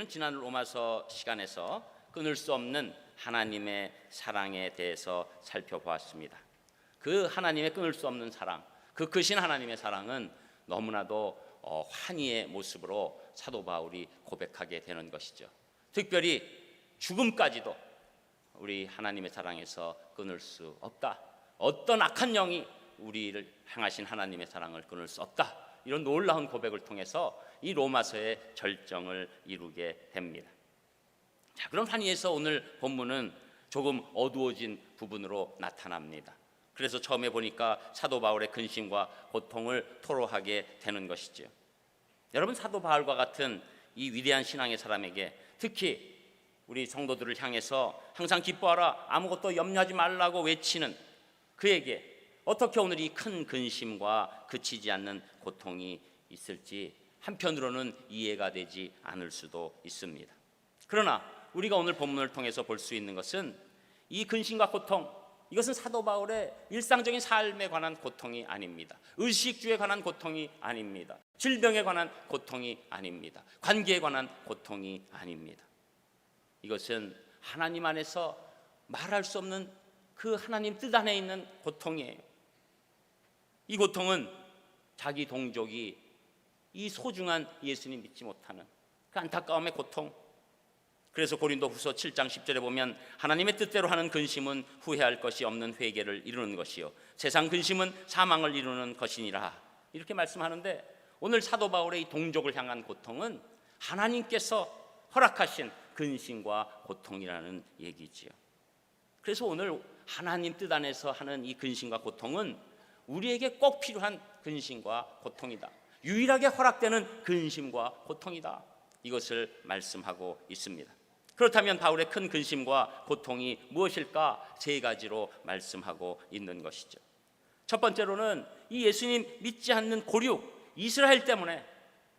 우리는 지난 로마서 시간에서 끊을 수 없는 하나님의 사랑에 대해서 살펴보았습니다. 그 하나님의 끊을 수 없는 사랑, 그 크신 하나님의 사랑은 너무나도 환희의 모습으로 사도 바울이 고백하게 되는 것이죠. 특별히 죽음까지도 우리 하나님의 사랑에서 끊을 수 없다. 어떤 악한 영이 우리를 향하신 하나님의 사랑을 끊을 수 없다. 이런 놀라운 고백을 통해서 이 로마서의 절정을 이루게 됩니다. 자, 그런 환희에서 오늘 본문은 조금 어두워진 부분으로 나타납니다. 그래서 처음에 보니까 사도 바울의 근심과 고통을 토로하게 되는 것이죠. 여러분, 사도 바울과 같은 이 위대한 신앙의 사람에게, 특히 우리 성도들을 향해서 항상 기뻐하라, 아무것도 염려하지 말라고 외치는 그에게 어떻게 오늘 이 큰 근심과 그치지 않는 고통이 있을지 한편으로는 이해가 되지 않을 수도 있습니다. 그러나 우리가 오늘 본문을 통해서 볼 수 있는 것은 이 근심과 고통, 이것은 사도 바울의 일상적인 삶에 관한 고통이 아닙니다. 의식주에 관한 고통이 아닙니다. 질병에 관한 고통이 아닙니다. 관계에 관한 고통이 아닙니다. 이것은 하나님 안에서 말할 수 없는 그 하나님 뜻 안에 있는 고통이에요. 이 고통은 자기 동족이 이 소중한 예수님 믿지 못하는 그 안타까움의 고통. 그래서 고린도후서 7장 10절에 보면 하나님의 뜻대로 하는 근심은 후회할 것이 없는 회개를 이루는 것이요 세상 근심은 사망을 이루는 것이니라, 이렇게 말씀하는데, 오늘 사도 바울의 이 동족을 향한 고통은 하나님께서 허락하신 근심과 고통이라는 얘기지요. 그래서 오늘 하나님 뜻 안에서 하는 이 근심과 고통은 우리에게 꼭 필요한 근심과 고통이다. 유일하게 허락되는 근심과 고통이다. 이것을 말씀하고 있습니다. 그렇다면 바울의 큰 근심과 고통이 무엇일까? 세 가지로 말씀하고 있는 것이죠. 첫 번째로는 이 예수님 믿지 않는 고륙 이스라엘 때문에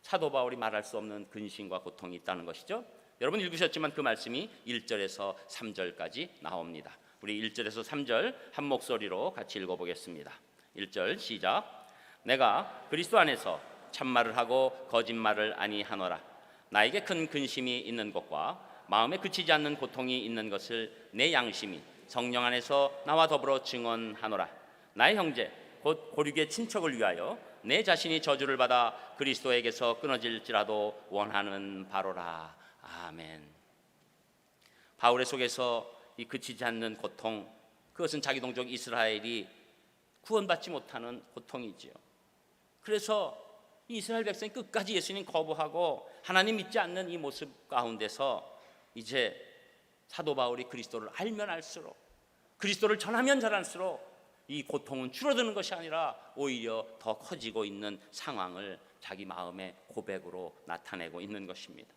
사도 바울이 말할 수 없는 근심과 고통이 있다는 것이죠. 여러분 읽으셨지만 그 말씀이 1절에서 3절까지 나옵니다. 우리 1절에서 3절 한 목소리로 같이 읽어보겠습니다. 1절 시작. 내가 그리스도 안에서 참말을 하고 거짓말을 아니하노라. 나에게 큰 근심이 있는 것과 마음에 그치지 않는 고통이 있는 것을 내 양심이 성령 안에서 나와 더불어 증언하노라. 나의 형제 곧 고륙의 친척을 위하여 내 자신이 저주를 받아 그리스도에게서 끊어질지라도 원하는 바로라. 아멘. 바울의 속에서 이 그치지 않는 고통, 그것은 자기 동족 이스라엘이 구원받지 못하는 고통이지요. 그래서 이스라엘 백성이 끝까지 예수님 거부하고 하나님 믿지 않는 이 모습 가운데서 이제 사도 바울이 그리스도를 알면 알수록, 그리스도를 전하면 전할수록 이 고통은 줄어드는 것이 아니라 오히려 더 커지고 있는 상황을 자기 마음의 고백으로 나타내고 있는 것입니다.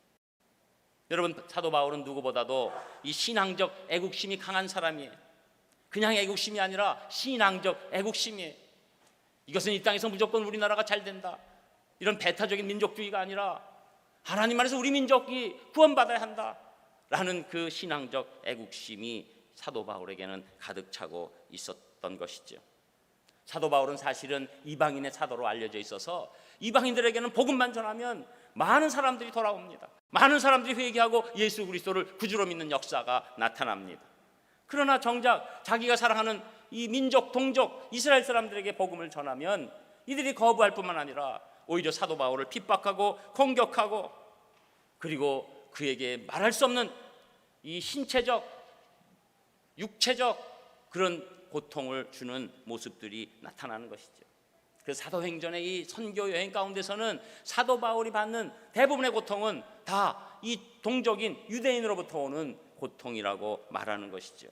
여러분, 사도 바울은 누구보다도 이 신앙적 애국심이 강한 사람이에요. 그냥 애국심이 아니라 신앙적 애국심이에요. 이것은 이 땅에서 무조건 우리나라가 잘 된다, 이런 배타적인 민족주의가 아니라 하나님 안에서 우리 민족이 구원받아야 한다 라는 그 신앙적 애국심이 사도 바울에게는 가득 차고 있었던 것이죠. 사도 바울은 사실은 이방인의 사도로 알려져 있어서 이방인들에게는 복음만 전하면 많은 사람들이 돌아옵니다. 많은 사람들이 회개하고 예수 그리스도를 구주로 믿는 역사가 나타납니다. 그러나 정작 자기가 사랑하는 이 민족 동족 이스라엘 사람들에게 복음을 전하면 이들이 거부할 뿐만 아니라 오히려 사도 바울을 핍박하고 공격하고, 그리고 그에게 말할 수 없는 이 신체적 육체적 그런 고통을 주는 모습들이 나타나는 것이죠. 그래서 사도행전의 이 선교 여행 가운데서는 사도 바울이 받는 대부분의 고통은 다 이 동족인 유대인으로부터 오는 고통이라고 말하는 것이죠.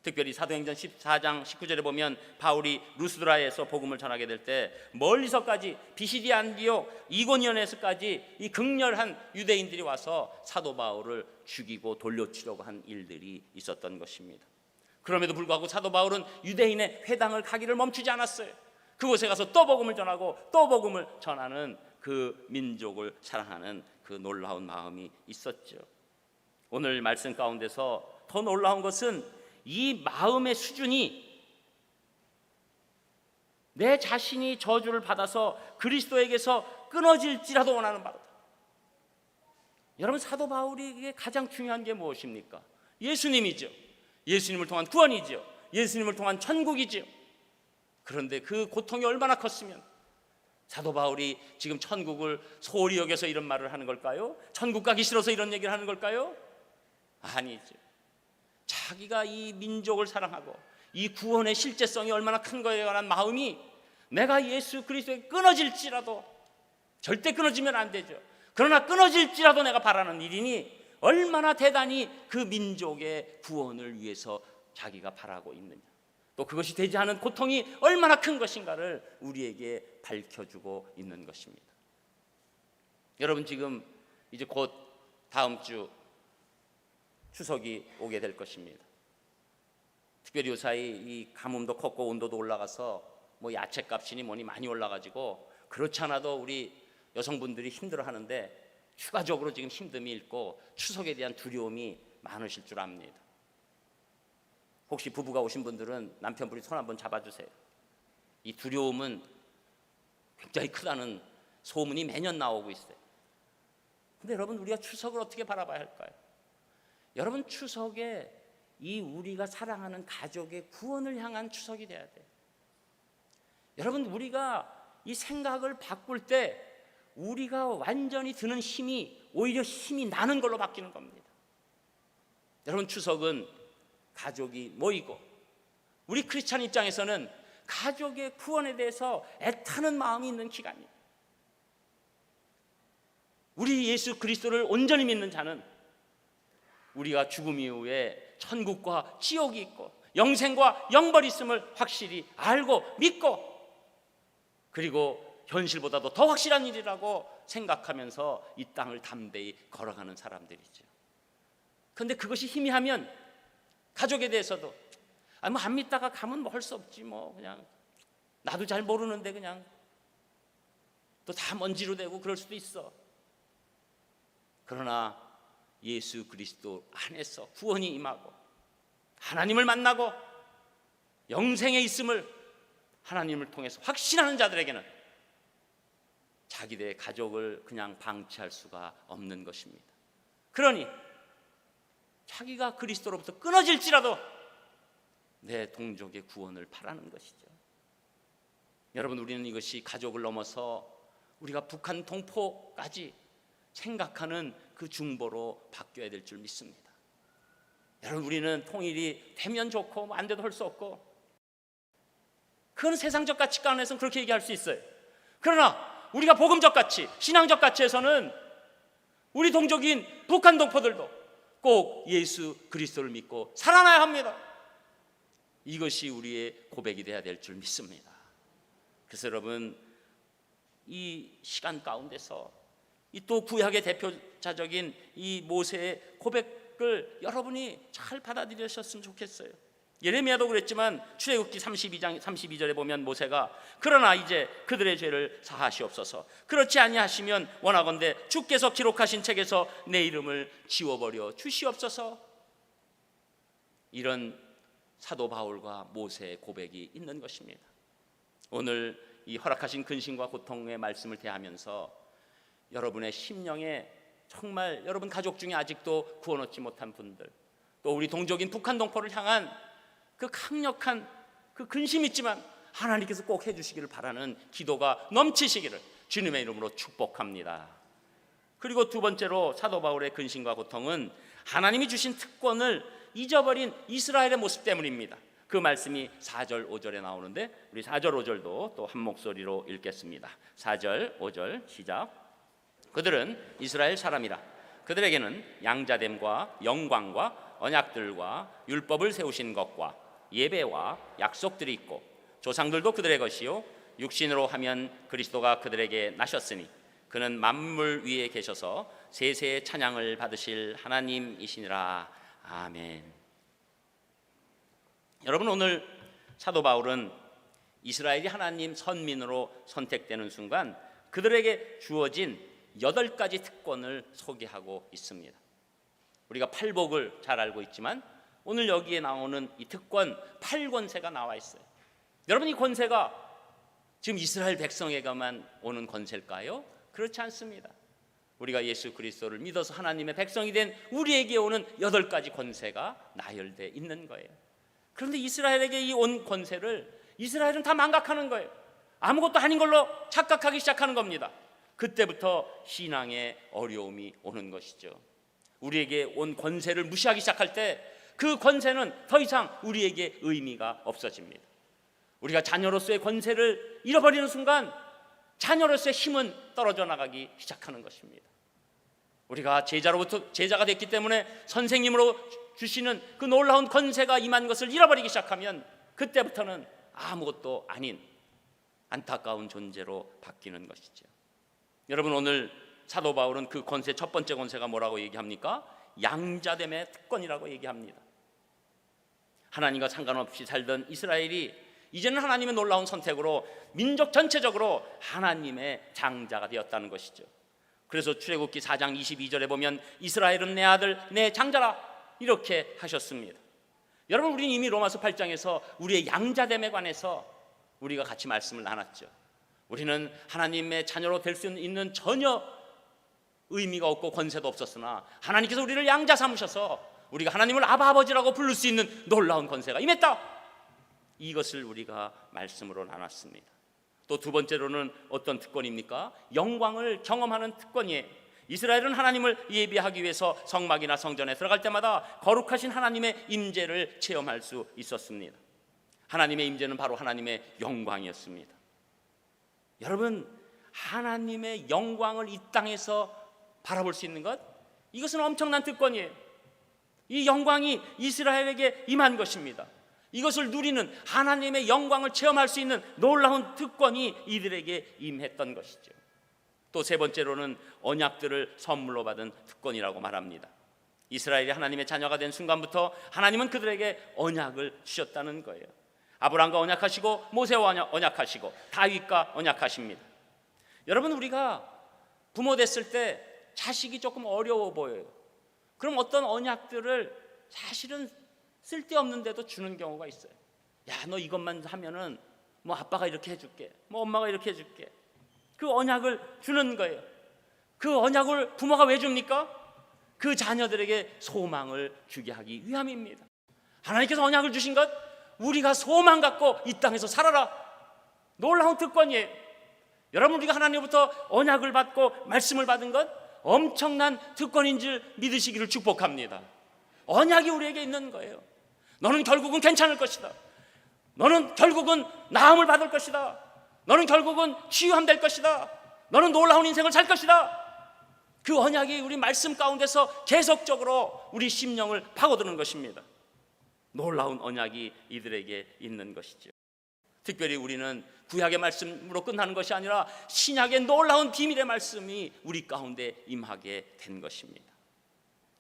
특별히 사도행전 14장 19절에 보면 바울이 루스드라에서 복음을 전하게 될 때 멀리서까지 비시디 안디옥 이고니온에서까지 이 극렬한 유대인들이 와서 사도 바울을 죽이고 돌려치려고 한 일들이 있었던 것입니다. 그럼에도 불구하고 사도 바울은 유대인의 회당을 가기를 멈추지 않았어요. 그곳에 가서 또 복음을 전하고 또 복음을 전하는 그 민족을 사랑하는 그 놀라운 마음이 있었죠. 오늘 말씀 가운데서 더 놀라운 것은 이 마음의 수준이 내 자신이 저주를 받아서 그리스도에게서 끊어질지라도 원하는 바로다. 여러분, 사도 바울에게 가장 중요한 게 무엇입니까? 예수님이죠. 예수님을 통한 구원이죠. 예수님을 통한 천국이죠. 그런데 그 고통이 얼마나 컸으면 사도 바울이 지금 천국을 소홀히 여겨서 이런 말을 하는 걸까요? 천국 가기 싫어서 이런 얘기를 하는 걸까요? 아니죠. 자기가 이 민족을 사랑하고 이 구원의 실제성이 얼마나 큰 거에 관한 마음이 내가 예수 그리스도에 끊어질지라도, 절대 끊어지면 안 되죠. 그러나 끊어질지라도 내가 바라는 일이니 얼마나 대단히 그 민족의 구원을 위해서 자기가 바라고 있느냐, 또 그것이 되지 않은 고통이 얼마나 큰 것인가를 우리에게 밝혀주고 있는 것입니다. 여러분, 지금 이제 곧 다음 주 추석이 오게 될 것입니다. 특별히 요사이 이 가뭄도 컸고 온도도 올라가서 뭐 야채값이니 뭐니 많이 올라가지고 그렇지 않아도 우리 여성분들이 힘들어하는데 추가적으로 지금 힘듦이 있고 추석에 대한 두려움이 많으실 줄 압니다. 혹시 부부가 오신 분들은 남편분이 손 한번 잡아주세요. 이 두려움은 굉장히 크다는 소문이 매년 나오고 있어요. 근데 여러분, 우리가 추석을 어떻게 바라봐야 할까요? 여러분, 추석에 이 우리가 사랑하는 가족의 구원을 향한 추석이 돼야 돼요. 여러분, 우리가 이 생각을 바꿀 때 우리가 완전히 드는 힘이 오히려 힘이 나는 걸로 바뀌는 겁니다. 여러분, 추석은 가족이 모이고 우리 크리스찬 입장에서는 가족의 구원에 대해서 애타는 마음이 있는 기간이에요. 우리 예수 그리스도를 온전히 믿는 자는 우리가 죽음 이후에 천국과 지옥이 있고 영생과 영벌이 있음을 확실히 알고 믿고, 그리고 현실보다도 더 확실한 일이라고 생각하면서 이 땅을 담대히 걸어가는 사람들이죠. 그런데 그것이 희미하면 가족에 대해서도 뭐 안 믿다가 가면 뭐 할 수 없지, 뭐 그냥 나도 잘 모르는데 그냥 또 다 먼지로 되고 그럴 수도 있어. 그러나 예수 그리스도 안에서 구원이 임하고 하나님을 만나고 영생에 있음을 하나님을 통해서 확신하는 자들에게는 자기들의 가족을 그냥 방치할 수가 없는 것입니다. 그러니 자기가 그리스도로부터 끊어질지라도 내 동족의 구원을 바라는 것이죠. 여러분, 우리는 이것이 가족을 넘어서 우리가 북한 동포까지 생각하는 그 중보로 바뀌어야 될 줄 믿습니다. 여러분, 우리는 통일이 되면 좋고 안 돼도 할 수 없고, 그건 세상적 가치관에서는 그렇게 얘기할 수 있어요. 그러나 우리가 복음적 가치, 신앙적 가치에서는 우리 동족인 북한 동포들도 꼭 예수 그리스도를 믿고 살아나야 합니다. 이것이 우리의 고백이 돼야 될 줄 믿습니다. 그래서 여러분, 이 시간 가운데서 이 또 구약의 대표자적인 이 모세의 고백을 여러분이 잘 받아들이셨으면 좋겠어요. 예레미야도 그랬지만 출애굽기 32장 32절에 보면 모세가 그러나 이제 그들의 죄를 사하시옵소서, 그렇지 아니하시면 원하건대 주께서 기록하신 책에서 내 이름을 지워버려 주시옵소서, 이런 사도 바울과 모세의 고백이 있는 것입니다. 오늘 이 허락하신 근심과 고통의 말씀을 대하면서 여러분의 심령에 정말 여러분 가족 중에 아직도 구원 얻지 못한 분들, 또 우리 동족인 북한 동포를 향한 그 강력한 그 근심이 있지만 하나님께서 꼭 해주시기를 바라는 기도가 넘치시기를 주님의 이름으로 축복합니다. 그리고 두 번째로 사도 바울의 근심과 고통은 하나님이 주신 특권을 잊어버린 이스라엘의 모습 때문입니다. 그 말씀이 4절 5절에 나오는데 우리 4절 5절도 또 한 목소리로 읽겠습니다. 4절 5절 시작. 그들은 이스라엘 사람이라 그들에게는 양자됨과 영광과 언약들과 율법을 세우신 것과 예배와 약속들이 있고 조상들도 그들의 것이요 육신으로 하면 그리스도가 그들에게 나셨으니 그는 만물 위에 계셔서 세세의 찬양을 받으실 하나님이시니라. 아멘. 여러분, 오늘 사도 바울은 이스라엘이 하나님 선민으로 선택되는 순간 그들에게 주어진 8가지 특권을 소개하고 있습니다. 우리가 팔복을 잘 알고 있지만 오늘 여기에 나오는 이 특권 8권세가 나와 있어요. 여러분, 이 권세가 지금 이스라엘 백성에게만 오는 권세일까요? 그렇지 않습니다. 우리가 예수 그리스도를 믿어서 하나님의 백성이 된 우리에게 오는 8가지 권세가 나열되어 있는 거예요. 그런데 이스라엘에게 이 온 권세를 이스라엘은 다 망각하는 거예요. 아무것도 아닌 걸로 착각하기 시작하는 겁니다. 그때부터 신앙의 어려움이 오는 것이죠. 우리에게 온 권세를 무시하기 시작할 때 그 권세는 더 이상 우리에게 의미가 없어집니다. 우리가 자녀로서의 권세를 잃어버리는 순간 자녀로서의 힘은 떨어져 나가기 시작하는 것입니다. 우리가 제자가 됐기 때문에 선생님으로 주시는 그 놀라운 권세가 임한 것을 잃어버리기 시작하면 그때부터는 아무것도 아닌 안타까운 존재로 바뀌는 것이죠. 여러분, 오늘 사도 바울은 그 권세, 첫 번째 권세가 뭐라고 얘기합니까? 양자됨의 특권이라고 얘기합니다. 하나님과 상관없이 살던 이스라엘이 이제는 하나님의 놀라운 선택으로 민족 전체적으로 하나님의 장자가 되었다는 것이죠. 그래서 출애굽기 4장 22절에 보면 이스라엘은 내 아들 내 장자라 이렇게 하셨습니다. 여러분, 우리는 이미 로마서 8장에서 우리의 양자됨에 관해서 우리가 같이 말씀을 나눴죠. 우리는 하나님의 자녀로 될 수 있는 전혀 의미가 없고 권세도 없었으나 하나님께서 우리를 양자 삼으셔서 우리가 하나님을 아바 아버지라고 부를 수 있는 놀라운 권세가 임했다. 이것을 우리가 말씀으로 나눴습니다. 또 두 번째로는 어떤 특권입니까? 영광을 경험하는 특권이에요. 이스라엘은 하나님을 예비하기 위해서 성막이나 성전에 들어갈 때마다 거룩하신 하나님의 임재를 체험할 수 있었습니다. 하나님의 임재는 바로 하나님의 영광이었습니다. 여러분, 하나님의 영광을 이 땅에서 바라볼 수 있는 것, 이것은 엄청난 특권이에요. 이 영광이 이스라엘에게 임한 것입니다. 이것을 누리는 하나님의 영광을 체험할 수 있는 놀라운 특권이 이들에게 임했던 것이죠. 또 세 번째로는 언약들을 선물로 받은 특권이라고 말합니다. 이스라엘이 하나님의 자녀가 된 순간부터 하나님은 그들에게 언약을 주셨다는 거예요. 아브라함과 언약하시고 모세와 언약하시고 다윗과 언약하십니다. 여러분, 우리가 부모 됐을 때 자식이 조금 어려워 보여요. 그럼 어떤 언약들을 사실은 쓸데없는데도 주는 경우가 있어요. 야, 너 이것만 하면은 뭐 아빠가 이렇게 해줄게, 뭐 엄마가 이렇게 해줄게. 그 언약을 주는 거예요. 그 언약을 부모가 왜 줍니까? 그 자녀들에게 소망을 주게 하기 위함입니다. 하나님께서 언약을 주신 것, 우리가 소망 갖고 이 땅에서 살아라. 놀라운 특권이에요. 여러분, 우리가 하나님으로부터 언약을 받고 말씀을 받은 것 엄청난 특권인 줄 믿으시기를 축복합니다. 언약이 우리에게 있는 거예요. 너는 결국은 괜찮을 것이다. 너는 결국은 나음을 받을 것이다. 너는 결국은 치유함 될 것이다. 너는 놀라운 인생을 살 것이다. 그 언약이 우리 말씀 가운데서 계속적으로 우리 심령을 파고드는 것입니다. 놀라운 언약이 이들에게 있는 것이죠. 특별히 우리는 구약의 말씀으로 끝나는 것이 아니라 신약의 놀라운 비밀의 말씀이 우리 가운데 임하게 된 것입니다.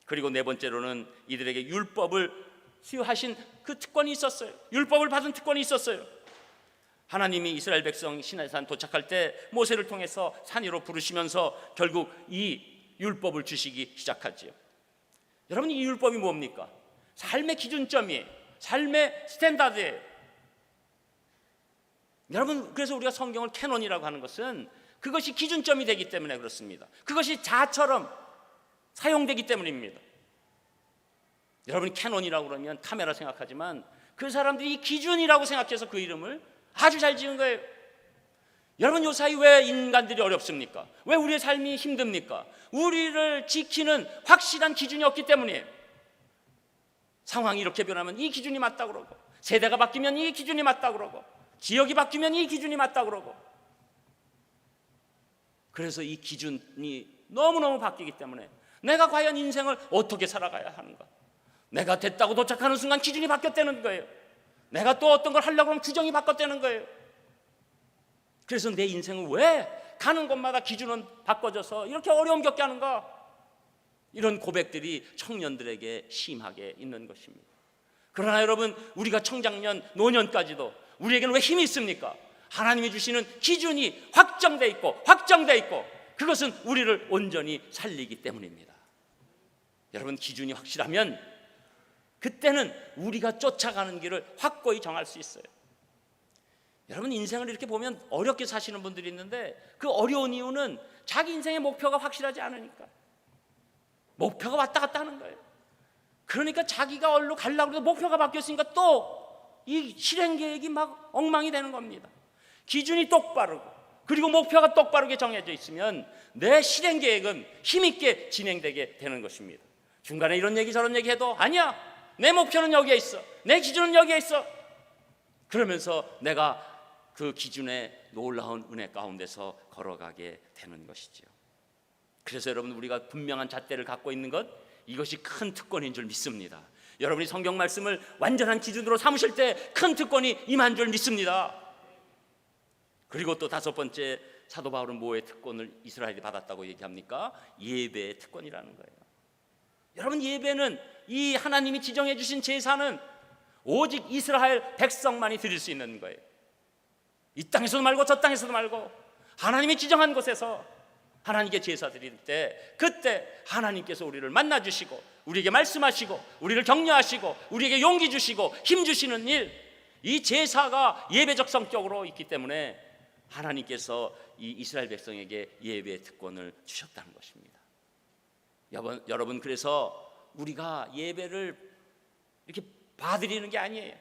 그리고 네 번째로는 이들에게 율법을 수여하신 그 특권이 있었어요. 율법을 받은 특권이 있었어요. 하나님이 이스라엘 백성 시내산 도착할 때 모세를 통해서 산 위로 부르시면서 결국 이 율법을 주시기 시작하지요. 여러분, 이 율법이 뭡니까? 삶의 기준점이에요. 삶의 스탠다드예요. 여러분, 그래서 우리가 성경을 캐논이라고 하는 것은 그것이 기준점이 되기 때문에 그렇습니다. 그것이 자처럼 사용되기 때문입니다. 여러분, 캐논이라고 그러면 카메라 생각하지만 그 사람들이 이 기준이라고 생각해서 그 이름을 아주 잘 지은 거예요. 여러분, 요사이 왜 인간들이 어렵습니까? 왜 우리의 삶이 힘듭니까? 우리를 지키는 확실한 기준이 없기 때문이에요. 상황이 이렇게 변하면 이 기준이 맞다 그러고, 세대가 바뀌면 이 기준이 맞다 그러고, 지역이 바뀌면 이 기준이 맞다 그러고, 그래서 이 기준이 너무너무 바뀌기 때문에 내가 과연 인생을 어떻게 살아가야 하는가? 내가 됐다고 도착하는 순간 기준이 바뀌었다는 거예요. 내가 또 어떤 걸 하려고 하면 규정이 바뀌었다는 거예요. 그래서 내 인생은 왜 가는 곳마다 기준은 바꿔져서 이렇게 어려움 겪게 하는가? 이런 고백들이 청년들에게 심하게 있는 것입니다. 그러나 여러분, 우리가 청장년, 노년까지도 우리에게는 왜 힘이 있습니까? 하나님이 주시는 기준이 확정돼 있고 그것은 우리를 온전히 살리기 때문입니다. 여러분, 기준이 확실하면 그때는 우리가 쫓아가는 길을 확고히 정할 수 있어요. 여러분, 인생을 이렇게 보면 어렵게 사시는 분들이 있는데 그 어려운 이유는 자기 인생의 목표가 확실하지 않으니까. 목표가 왔다 갔다 하는 거예요. 그러니까 자기가 어디로 가려고 해도 목표가 바뀌었으니까 또 이 실행 계획이 막 엉망이 되는 겁니다. 기준이 똑바르고 그리고 목표가 똑바르게 정해져 있으면 내 실행 계획은 힘있게 진행되게 되는 것입니다. 중간에 이런 얘기 저런 얘기 해도 아니야, 내 목표는 여기에 있어, 내 기준은 여기에 있어, 그러면서 내가 그 기준의 놀라운 은혜 가운데서 걸어가게 되는 것이지요. 그래서 여러분, 우리가 분명한 잣대를 갖고 있는 것, 이것이 큰 특권인 줄 믿습니다. 여러분이 성경 말씀을 완전한 기준으로 삼으실 때 큰 특권이 임한 줄 믿습니다. 그리고 또 다섯 번째, 사도 바울은 뭐의 특권을 이스라엘이 받았다고 얘기합니까? 예배의 특권이라는 거예요. 여러분, 예배는, 이 하나님이 지정해 주신 제사는 오직 이스라엘 백성만이 드릴 수 있는 거예요. 이 땅에서도 말고 저 땅에서도 말고 하나님이 지정한 곳에서 하나님께 제사 드릴 때, 그때 하나님께서 우리를 만나 주시고 우리에게 말씀하시고 우리를 격려하시고 우리에게 용기 주시고 힘 주시는 일, 이 제사가 예배적 성격으로 있기 때문에 하나님께서 이 이스라엘 백성에게 예배의 특권을 주셨다는 것입니다. 여러분, 그래서 우리가 예배를 이렇게 봐드리는 게 아니에요.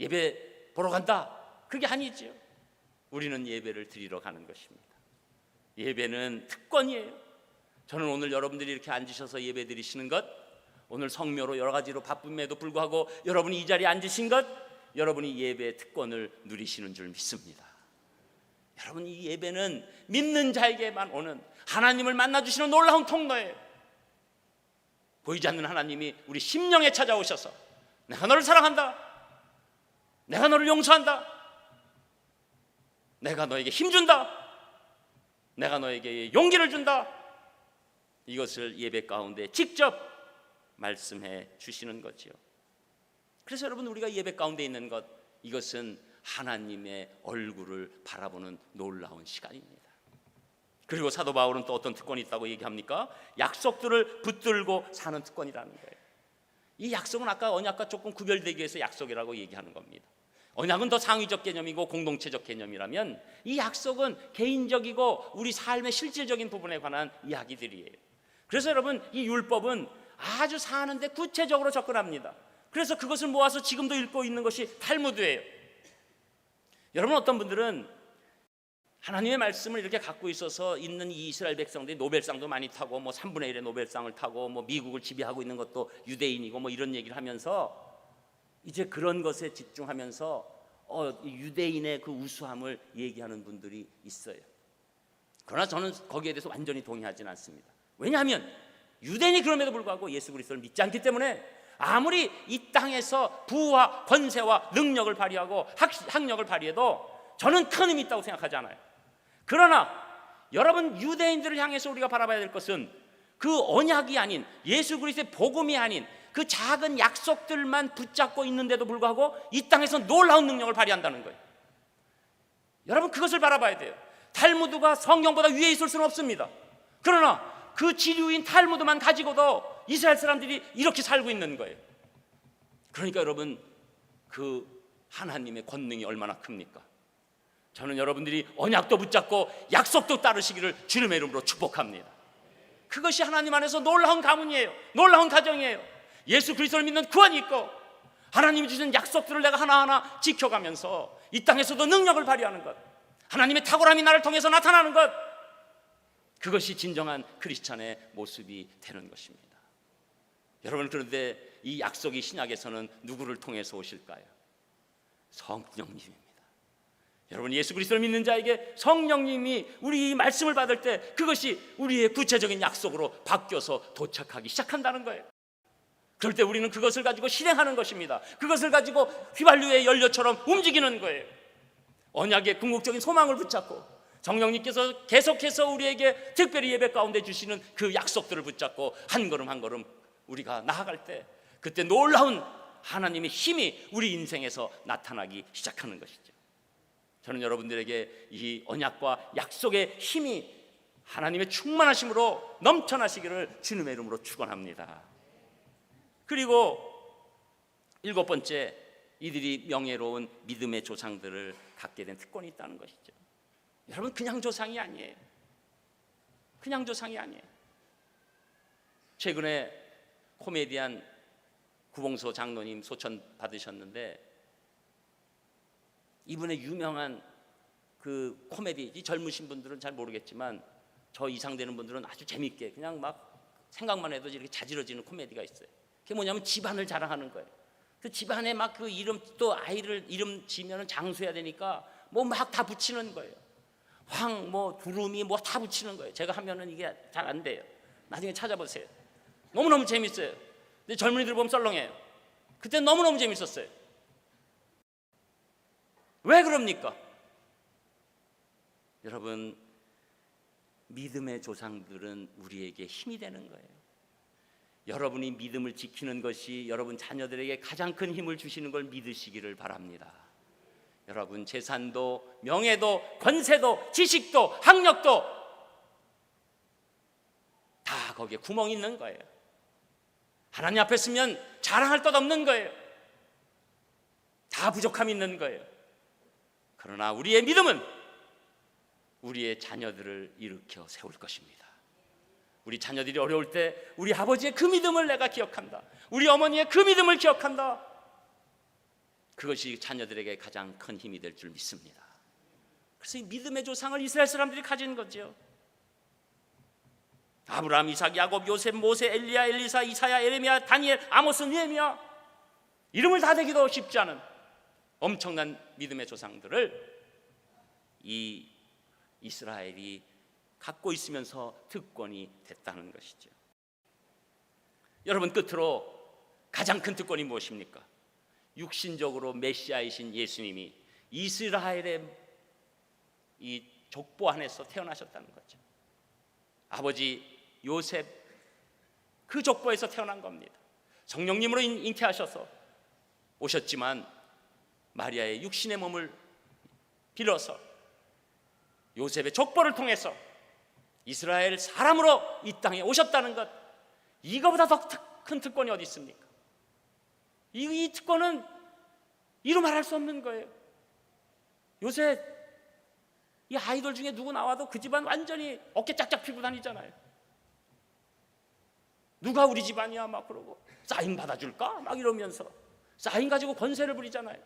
예배 보러 간다, 그게 아니죠. 우리는 예배를 드리러 가는 것입니다. 예배는 특권이에요. 저는 오늘 여러분들이 이렇게 앉으셔서 예배 드리시는 것, 오늘 성묘로 여러 가지로 바쁨에도 불구하고 여러분이 이 자리에 앉으신 것, 여러분이 예배의 특권을 누리시는 줄 믿습니다. 여러분, 이 예배는 믿는 자에게만 오는 하나님을 만나주시는 놀라운 통로예요. 보이지 않는 하나님이 우리 심령에 찾아오셔서 내가 너를 사랑한다, 내가 너를 용서한다, 내가 너에게 힘준다, 내가 너에게 용기를 준다, 이것을 예배 가운데 직접 말씀해 주시는 거지요. 그래서 여러분, 우리가 예배 가운데 있는 것, 이것은 하나님의 얼굴을 바라보는 놀라운 시간입니다. 그리고 사도 바울은 또 어떤 특권이 있다고 얘기합니까? 약속들을 붙들고 사는 특권이라는 거예요. 이 약속은 아까 언약과 조금 구별되기 위해서 약속이라고 얘기하는 겁니다. 언약은 더 상위적 개념이고 공동체적 개념이라면, 이 약속은 개인적이고 우리 삶의 실질적인 부분에 관한 이야기들이에요. 그래서 여러분, 이 율법은 아주 사는데 구체적으로 접근합니다. 그래서 그것을 모아서 지금도 읽고 있는 것이 탈무드예요. 여러분, 어떤 분들은 하나님의 말씀을 이렇게 갖고 있어서 있는 이 이스라엘 백성들이 노벨상도 많이 타고, 뭐 3분의 1의 노벨상을 타고, 뭐 미국을 지배하고 있는 것도 유대인이고, 뭐 이런 얘기를 하면서 이제 그런 것에 집중하면서 유대인의 그 우수함을 얘기하는 분들이 있어요. 그러나 저는 거기에 대해서 완전히 동의하지는 않습니다. 왜냐하면 유대인이 그럼에도 불구하고 예수 그리스도를 믿지 않기 때문에 아무리 이 땅에서 부와 권세와 능력을 발휘하고 학력을 발휘해도 저는 큰 힘이 있다고 생각하지 않아요. 그러나 여러분, 유대인들을 향해서 우리가 바라봐야 될 것은 그 언약이 아닌, 예수 그리스도의 복음이 아닌 그 작은 약속들만 붙잡고 있는데도 불구하고 이 땅에서 놀라운 능력을 발휘한다는 거예요. 여러분, 그것을 바라봐야 돼요. 탈무드가 성경보다 위에 있을 수는 없습니다. 그러나 그 지류인 탈무드만 가지고도 이스라엘 사람들이 이렇게 살고 있는 거예요. 그러니까 여러분, 그 하나님의 권능이 얼마나 큽니까? 저는 여러분들이 언약도 붙잡고 약속도 따르시기를 주님의 이름으로 축복합니다. 그것이 하나님 안에서 놀라운 가문이에요. 놀라운 가정이에요. 예수 그리스도를 믿는 구원이 있고 하나님이 주신 약속들을 내가 하나하나 지켜가면서 이 땅에서도 능력을 발휘하는 것, 하나님의 탁월함이 나를 통해서 나타나는 것, 그것이 진정한 크리스찬의 모습이 되는 것입니다. 여러분, 그런데 이 약속이 신약에서는 누구를 통해서 오실까요? 성령님입니다. 여러분, 예수 그리스도를 믿는 자에게 성령님이 우리 말씀을 받을 때 그것이 우리의 구체적인 약속으로 바뀌어서 도착하기 시작한다는 거예요. 그럴 때 우리는 그것을 가지고 실행하는 것입니다. 그것을 가지고 휘발유의 연료처럼 움직이는 거예요. 언약의 궁극적인 소망을 붙잡고 성령님께서 계속해서 우리에게 특별히 예배 가운데 주시는 그 약속들을 붙잡고 한 걸음 한 걸음 우리가 나아갈 때, 그때 놀라운 하나님의 힘이 우리 인생에서 나타나기 시작하는 것이죠. 저는 여러분들에게 이 언약과 약속의 힘이 하나님의 충만하심으로 넘쳐나시기를 주님의 이름으로 축원합니다. 그리고 일곱 번째, 이들이 명예로운 믿음의 조상들을 갖게 된 특권이 있다는 것이죠. 여러분, 그냥 조상이 아니에요. 그냥 조상이 아니에요. 최근에 코미디언 구봉서 장로님 소천 받으셨는데, 이분의 유명한 그 코미디, 이 젊으신 분들은 잘 모르겠지만 저 이상 되는 분들은 아주 재밌게 그냥 막 생각만 해도 이렇게 자지러지는 코미디가 있어요. 그게 뭐냐면 집안을 자랑하는 거예요. 그 집안에 막 그 이름, 또 아이를 이름 지면은 장수해야 되니까 뭐 막 다 붙이는 거예요. 황, 뭐 두루미, 뭐 다 붙이는 거예요. 제가 하면은 이게 잘 안 돼요. 나중에 찾아보세요. 너무너무 재밌어요. 근데 젊은이들 보면 썰렁해요. 그때 너무너무 재밌었어요. 왜 그럽니까? 여러분, 믿음의 조상들은 우리에게 힘이 되는 거예요. 여러분이 믿음을 지키는 것이 여러분 자녀들에게 가장 큰 힘을 주시는 걸 믿으시기를 바랍니다. 여러분, 재산도 명예도 권세도 지식도 학력도 다 거기에 구멍이 있는 거예요. 하나님 앞에 서면 자랑할 것 없는 거예요. 다 부족함이 있는 거예요. 그러나 우리의 믿음은 우리의 자녀들을 일으켜 세울 것입니다. 우리 자녀들이 어려울 때 우리 아버지의 그 믿음을 내가 기억한다. 우리 어머니의 그 믿음을 기억한다. 그것이 자녀들에게 가장 큰 힘이 될 줄 믿습니다. 그래서 이 믿음의 조상을 이스라엘 사람들이 가진 거죠. 아브라함, 이삭, 야곱, 요셉, 모세, 엘리야, 엘리사, 이사야, 에레미야, 다니엘, 아모스, 느헤미야, 이름을 다 대기도 쉽지 않은 엄청난 믿음의 조상들을 이 이스라엘이 갖고 있으면서 특권이 됐다는 것이죠. 여러분, 끝으로 가장 큰 특권이 무엇입니까? 육신적으로 메시아이신 예수님이 이스라엘의 이 족보 안에서 태어나셨다는 거죠. 아버지 요셉 그 족보에서 태어난 겁니다. 성령님으로 잉태하셔서 오셨지만 마리아의 육신의 몸을 빌어서 요셉의 족보를 통해서 이스라엘 사람으로 이 땅에 오셨다는 것, 이거보다 더 큰 특권이 어디 있습니까? 이 특권은 이루 말할 수 없는 거예요. 요새 이 아이돌 중에 누구 나와도 그 집안 완전히 어깨 짝짝 피고 다니잖아요. 누가 우리 집안이야 막 그러고, 사인 받아줄까 막 이러면서 사인 가지고 권세를 부리잖아요.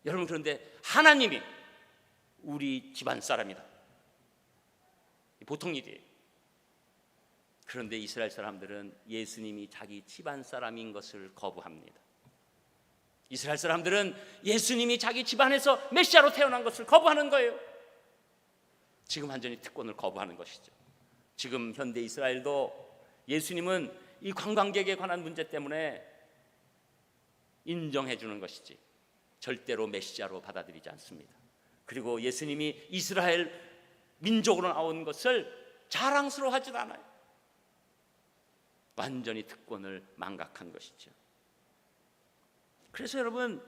여러분, 그런데 하나님이 우리 집안 사람이다, 보통 일이에요. 그런데 이스라엘 사람들은 예수님이 자기 집안 사람인 것을 거부합니다. 이스라엘 사람들은 예수님이 자기 집안에서 메시아로 태어난 것을 거부하는 거예요. 지금 완전히 특권을 거부하는 것이죠. 지금 현대 이스라엘도 예수님은 이 관광객에 관한 문제 때문에 인정해 주는 것이지 절대로 메시아로 받아들이지 않습니다. 그리고 예수님이 이스라엘 민족으로 나온 것을 자랑스러워하지도 않아요. 완전히 특권을 망각한 것이죠. 그래서 여러분,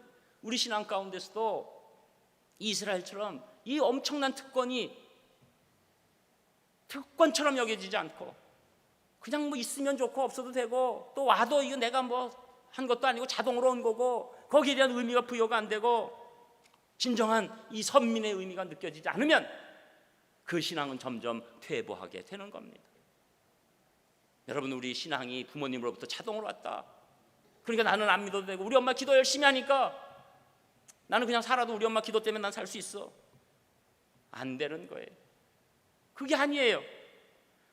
우리 신앙 가운데서도 이스라엘처럼 이 엄청난 특권이 특권처럼 여겨지지 않고 그냥 뭐 있으면 좋고 없어도 되고, 또 와도 이거 내가 뭐 한 것도 아니고 자동으로 온 거고 거기에 대한 의미가 부여가 안 되고 진정한 이 선민의 의미가 느껴지지 않으면 그 신앙은 점점 퇴보하게 되는 겁니다. 여러분, 우리 신앙이 부모님으로부터 자동으로 왔다, 그러니까 나는 안 믿어도 되고, 우리 엄마 기도 열심히 하니까 나는 그냥 살아도 우리 엄마 기도 때문에 난 살 수 있어, 안 되는 거예요. 그게 아니에요.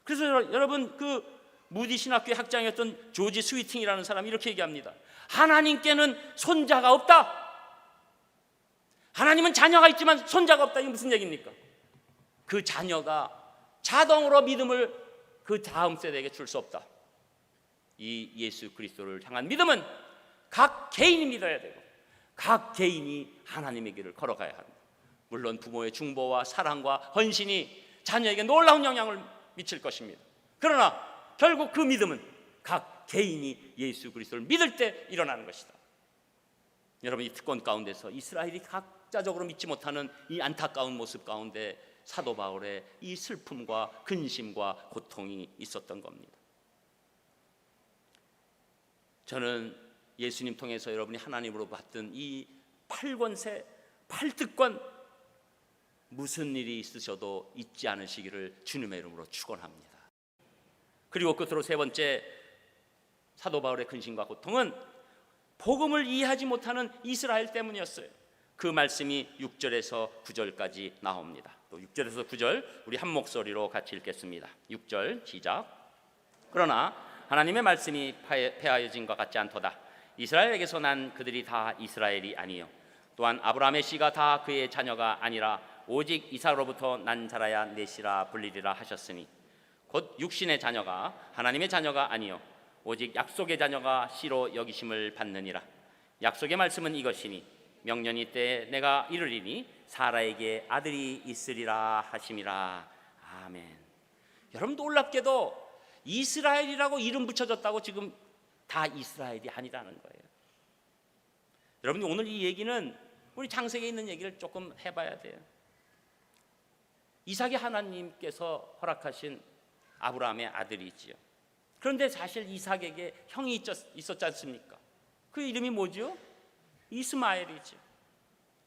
그래서 여러분, 그 무디 신학교의 학장이었던 조지 스위팅이라는 사람이 이렇게 얘기합니다. 하나님께는 손자가 없다. 하나님은 자녀가 있지만 손자가 없다. 이게 무슨 얘기입니까? 그 자녀가 자동으로 믿음을 그 다음 세대에게 줄 수 없다. 이 예수 그리스도를 향한 믿음은 각 개인이 믿어야 되고 각 개인이 하나님의 길을 걸어가야 합니다. 물론 부모의 중보와 사랑과 헌신이 자녀에게 놀라운 영향을 미칠 것입니다. 그러나 결국 그 믿음은 각 개인이 예수 그리스도를 믿을 때 일어나는 것이다. 여러분, 이 특권 가운데서 이스라엘이 각자적으로 믿지 못하는 이 안타까운 모습 가운데 사도 바울의 이 슬픔과 근심과 고통이 있었던 겁니다. 저는 예수님 통해서 여러분이 하나님으로 받던 이 8권세, 8특권 무슨 일이 있으셔도 잊지 않으시기를 주님의 이름으로 축원합니다. 그리고 끝으로 세 번째, 사도 바울의 근심과 고통은 복음을 이해하지 못하는 이스라엘 때문이었어요. 그 말씀이 6절에서 9절까지 나옵니다. 또 6절에서 9절 우리 한 목소리로 같이 읽겠습니다. 6절 시작. 그러나 하나님의 말씀이 폐하여진 것 같지 않도다. 이스라엘에게서 난 그들이 다 이스라엘이 아니요 또한 아브라함의 씨가 다 그의 자녀가 아니라 오직 이삭으로부터 난 자라야 내 씨라 불리리라 하셨으니 곧 육신의 자녀가 하나님의 자녀가 아니요 오직 약속의 자녀가 씨로 여기심을 받느니라. 약속의 말씀은 이것이니 명년이 때에 내가 이르리니 사라에게 아들이 있으리라 하심이라. 아멘. 여러분, 놀랍게도 이스라엘이라고 이름 붙여졌다고 지금 다 이스라엘이 아니라는 거예요. 여러분, 오늘 이 얘기는 우리 창세기에 있는 얘기를 조금 해봐야 돼요. 이삭이 하나님께서 허락하신 아브라함의 아들이지요. 그런데 사실 이삭에게 형이 있었지 않습니까? 그 이름이 뭐죠? 이스마엘이죠.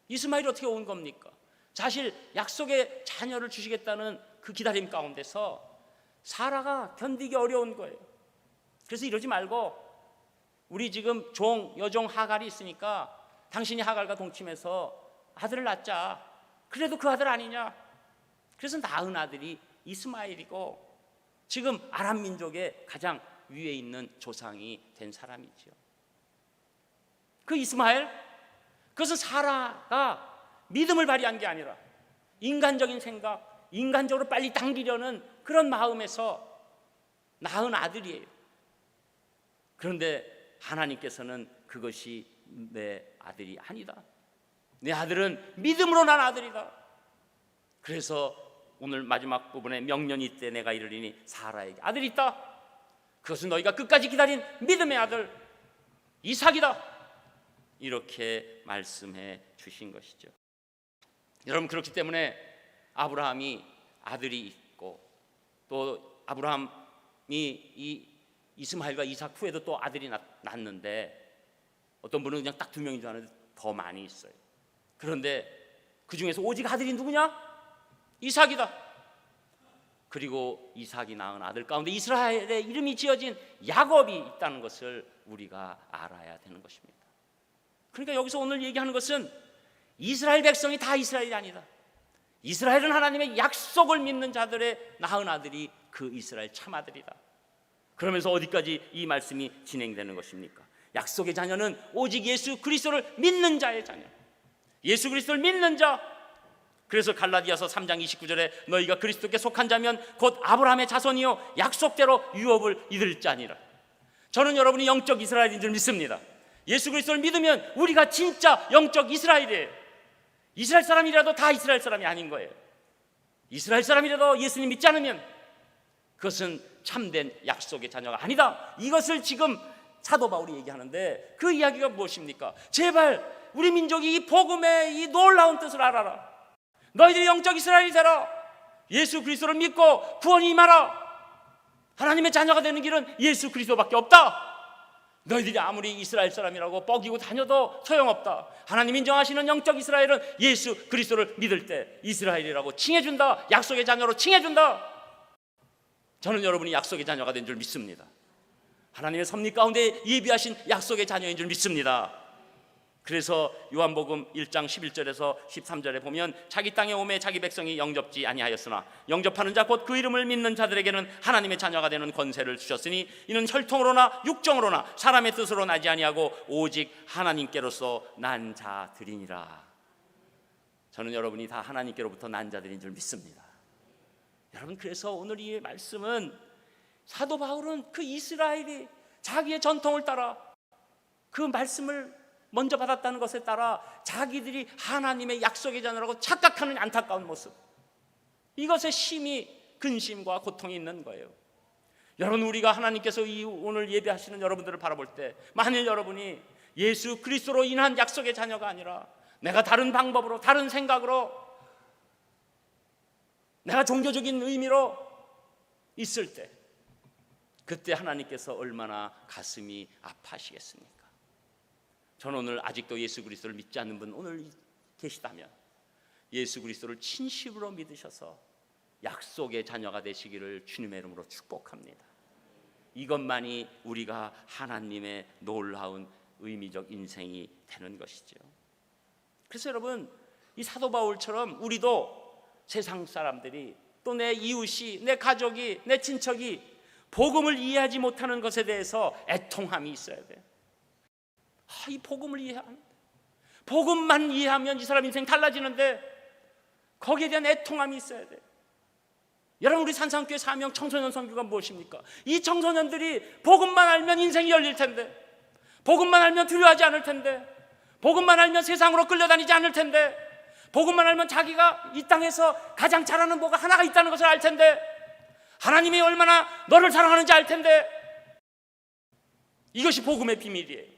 이스마엘이 어떻게 온 겁니까? 사실 약속의 자녀를 주시겠다는 그 기다림 가운데서 사라가 견디기 어려운 거예요. 그래서 이러지 말고 우리 지금 여종 하갈이 있으니까 당신이 하갈과 동침해서 아들을 낳자. 그래도 그 아들 아니냐? 그래서 낳은 아들이 이스마엘이고 지금 아람 민족의 가장 위에 있는 조상이 된 사람이죠. 그 이스마엘, 그것은 사라가 믿음을 발휘한 게 아니라 인간적인 생각, 인간적으로 빨리 당기려는 그런 마음에서 낳은 아들이에요. 그런데 하나님께서는 그것이 내 아들이 아니다. 내 아들은 믿음으로 난 아들이다. 그래서 오늘 마지막 부분에 명년이 때 내가 이르리니 사라에게 아들이 있다. 그것은 너희가 끝까지 기다린 믿음의 아들 이삭이다. 이렇게 말씀해 주신 것이죠. 여러분, 그렇기 때문에 아브라함이 아들이 있고 또 아브라함이 이 이스마엘과 이삭 후에도 또 아들이 낳았는데 어떤 분은 그냥 딱 2명인 줄 아는데 더 많이 있어요. 그런데 그 중에서 오직 아들이 누구냐? 이삭이다. 그리고 이삭이 낳은 아들 가운데 이스라엘의 이름이 지어진 야곱이 있다는 것을 우리가 알아야 되는 것입니다. 그러니까 여기서 오늘 얘기하는 것은 이스라엘 백성이 다 이스라엘이 아니다. 이스라엘은 하나님의 약속을 믿는 자들의 낳은 아들이 그 이스라엘 참 아들이다. 그러면서 어디까지 이 말씀이 진행되는 것입니까? 약속의 자녀는 오직 예수 그리스도를 믿는 자의 자녀. 예수 그리스도를 믿는 자. 그래서 갈라디아서 3장 29절에 너희가 그리스도께 속한 자면 곧 아브라함의 자손이요 약속대로 유업을 이룰 자니라. 저는 여러분이 영적 이스라엘인 줄 믿습니다. 예수 그리스도를 믿으면 우리가 진짜 영적 이스라엘이에요. 이스라엘 사람이라도 다 이스라엘 사람이 아닌 거예요. 이스라엘 사람이라도 예수님 믿지 않으면 그것은 참된 약속의 자녀가 아니다. 이것을 지금 사도 바울이 얘기하는데 그 이야기가 무엇입니까? 제발 우리 민족이 이 복음의 이 놀라운 뜻을 알아라. 너희들이 영적 이스라엘이 되라. 예수 그리스도를 믿고 구원이 임하라. 하나님의 자녀가 되는 길은 예수 그리스도밖에 없다. 너희들이 아무리 이스라엘 사람이라고 뻐기고 다녀도 소용없다. 하나님 인정하시는 영적 이스라엘은 예수 그리스도를 믿을 때 이스라엘이라고 칭해준다. 약속의 자녀로 칭해준다. 저는 여러분이 약속의 자녀가 된 줄 믿습니다. 하나님의 섭리 가운데 예비하신 약속의 자녀인 줄 믿습니다. 그래서 요한복음 1장 11절에서 13절에 보면 자기 땅에 오매 자기 백성이 영접지 아니하였으나 영접하는 자 곧 그 이름을 믿는 자들에게는 하나님의 자녀가 되는 권세를 주셨으니 이는 혈통으로나 육정으로나 사람의 뜻으로 나지 아니하고 오직 하나님께로서 난 자들이니라. 저는 여러분이 다 하나님께로부터 난 자들인 줄 믿습니다. 여러분, 그래서 오늘 이 말씀은 사도 바울은 그 이스라엘이 자기의 전통을 따라 그 말씀을 먼저 받았다는 것에 따라 자기들이 하나님의 약속의 자녀라고 착각하는 안타까운 모습, 이것에 심히 근심과 고통이 있는 거예요. 여러분, 우리가 하나님께서 오늘 예배하시는 여러분들을 바라볼 때 만일 여러분이 예수 그리스도로 인한 약속의 자녀가 아니라 내가 다른 방법으로 다른 생각으로 내가 종교적인 의미로 있을 때 그때 하나님께서 얼마나 가슴이 아파하시겠습니까? 저는 오늘 아직도 예수 그리스도를 믿지 않는 분 오늘 계시다면 예수 그리스도를 진심으로 믿으셔서 약속의 자녀가 되시기를 주님의 이름으로 축복합니다. 이것만이 우리가 하나님의 놀라운 의미적 인생이 되는 것이죠. 그래서 여러분, 이 사도 바울처럼 우리도 세상 사람들이 또 내 이웃이, 내 가족이, 내 친척이 복음을 이해하지 못하는 것에 대해서 애통함이 있어야 돼요. 이 복음을 이해하면, 복음만 이해하면 이 사람 인생 달라지는데 거기에 대한 애통함이 있어야 돼요. 여러분, 우리 산상교회 사명 청소년 선교가 무엇입니까? 이 청소년들이 복음만 알면 인생이 열릴 텐데, 복음만 알면 두려워하지 않을 텐데, 복음만 알면 세상으로 끌려다니지 않을 텐데, 복음만 알면 자기가 이 땅에서 가장 잘하는 뭐가 하나가 있다는 것을 알 텐데, 하나님이 얼마나 너를 사랑하는지 알 텐데, 이것이 복음의 비밀이에요.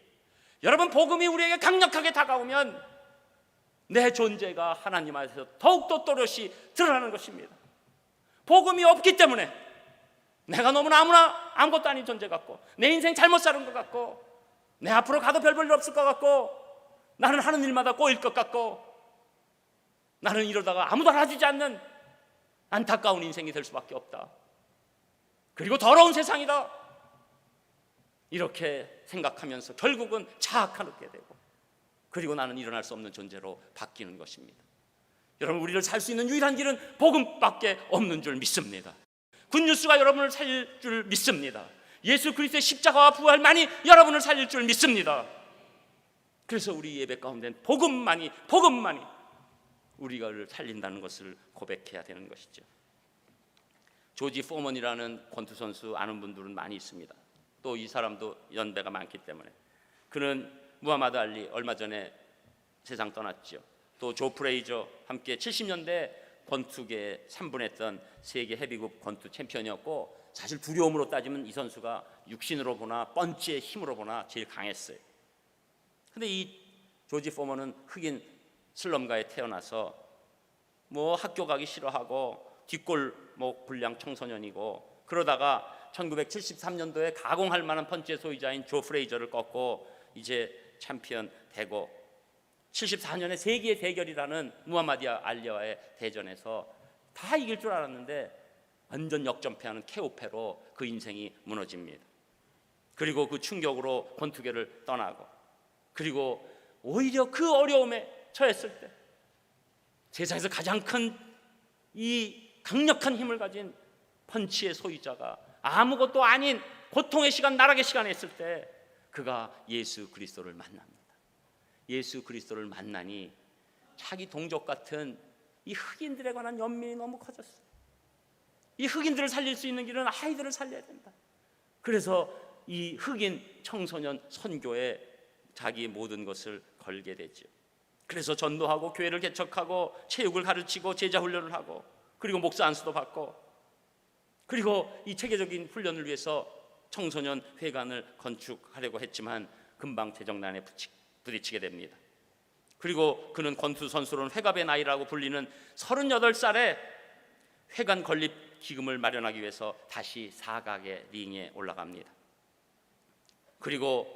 여러분, 복음이 우리에게 강력하게 다가오면 내 존재가 하나님 안에서 더욱더 또렷이 드러나는 것입니다. 복음이 없기 때문에 내가 너무나 아무것도 아닌 존재 같고, 내 인생 잘못 사는 것 같고, 내 앞으로 가도 별 볼 일 없을 것 같고, 나는 하는 일마다 꼬일 것 같고, 나는 이러다가 아무도 알아주지 않는 안타까운 인생이 될 수밖에 없다. 그리고 더러운 세상이다. 이렇게 생각하면서 결국은 자학하게 되고, 그리고 나는 일어날 수 없는 존재로 바뀌는 것입니다. 여러분, 우리를 살 수 있는 유일한 길은 복음밖에 없는 줄 믿습니다. 굿뉴스가 여러분을 살릴 줄 믿습니다. 예수 그리스도의 십자가와 부활만이 여러분을 살릴 줄 믿습니다. 그래서 우리 예배 가운데는 복음만이 우리를 살린다는 것을 고백해야 되는 것이죠. 조지 포먼이라는 권투 선수 아는 분들은 많이 있습니다. 또 이 사람도 연배가 많기 때문에. 그는 무하마드 알리 얼마 전에 세상 떠났죠. 또 조 프레이저 함께 70년대 권투계에 3분했던 세계 헤비급 권투 챔피언이었고, 사실 두려움으로 따지면 이 선수가 육신으로 보나 펀치의 힘으로 보나 제일 강했어요. 근데 이 조지 포먼은 흑인 슬럼가에 태어나서 학교 가기 싫어하고 뒷골목 불량 청소년이고, 그러다가 1973년도에 가공할 만한 펀치의 소유자인 조 프레이저를 꺾고 이제 챔피언 되고, 74년에 세계의 대결이라는 무하마드 알리와의 대전에서 다 이길 줄 알았는데 완전 역전패하는 KO패로 그 인생이 무너집니다. 그리고 그 충격으로 권투계를 떠나고, 그리고 오히려 그 어려움에 처했을 때 세상에서 가장 큰 이 강력한 힘을 가진 펀치의 소유자가 아무것도 아닌 고통의 시간, 나락의 시간에 있을 때 그가 예수 그리스도를 만납니다. 예수 그리스도를 만나니 자기 동족 같은 이 흑인들에 관한 연민이 너무 커졌어요. 이 흑인들을 살릴 수 있는 길은 아이들을 살려야 된다. 그래서 이 흑인 청소년 선교에 자기의 모든 것을 걸게 되죠. 그래서 전도하고 교회를 개척하고 체육을 가르치고 제자 훈련을 하고, 그리고 목사 안수도 받고, 그리고 이 체계적인 훈련을 위해서 청소년 회관을 건축하려고 했지만 금방 재정난에 부딪히게 됩니다. 그리고 그는 권투 선수로는 회갑의 나이라고 불리는 38살에 회관 건립 기금을 마련하기 위해서 다시 사각의 링에 올라갑니다. 그리고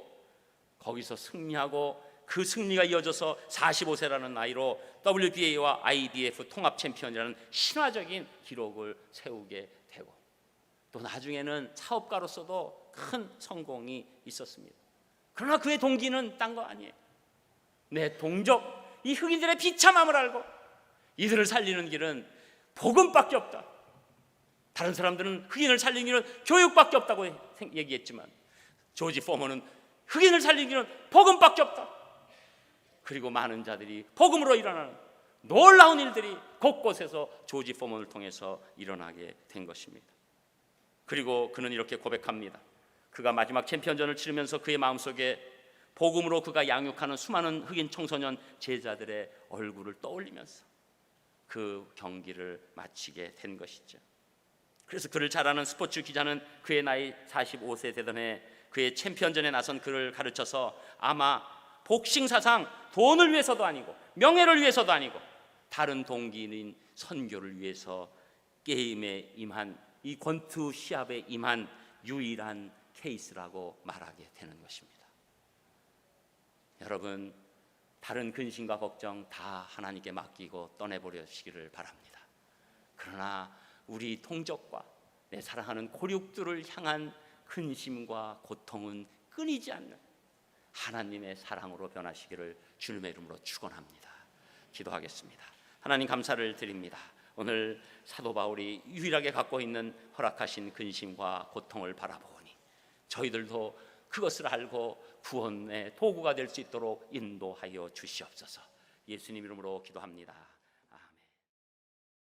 거기서 승리하고 그 승리가 이어져서 45세라는 나이로 WBA와 IBF 통합 챔피언이라는 신화적인 기록을 세우게 되고, 또 나중에는 사업가로서도 큰 성공이 있었습니다. 그러나 그의 동기는 딴 거 아니에요. 내 동족, 이 흑인들의 비참함을 알고 이들을 살리는 길은 복음밖에 없다. 다른 사람들은 흑인을 살리는 길은 교육밖에 없다고 얘기했지만, 조지 포먼은 흑인을 살리는 길은 복음밖에 없다. 그리고 많은 자들이 복음으로 일어나는 놀라운 일들이 곳곳에서 조지 포먼을 통해서 일어나게 된 것입니다. 그리고 그는 이렇게 고백합니다. 그가 마지막 챔피언전을 치르면서 그의 마음속에 복음으로 그가 양육하는 수많은 흑인 청소년 제자들의 얼굴을 떠올리면서 그 경기를 마치게 된 것이죠. 그래서 그를 잘 아는 스포츠 기자는 그의 나이 45세 되던 해 그의 챔피언전에 나선 그를 가르쳐서 아마 복싱 사상 돈을 위해서도 아니고 명예를 위해서도 아니고 다른 동기인 선교를 위해서 게임에 임한, 이 권투 시합에 임한 유일한 케이스라고 말하게 되는 것입니다. 여러분, 다른 근심과 걱정 다 하나님께 맡기고 떠내버리시기를 바랍니다. 그러나 우리 통적과 내 사랑하는 고륙들을 향한 근심과 고통은 끊이지 않는 하나님의 사랑으로 변하시기를 주님의 이름으로 축원합니다. 기도하겠습니다. 하나님, 감사를 드립니다. 오늘 사도 바울이 유일하게 갖고 있는 허락하신 근심과 고통을 바라보니 저희들도 그것을 알고 구원의 도구가 될 수 있도록 인도하여 주시옵소서. 예수님 이름으로 기도합니다.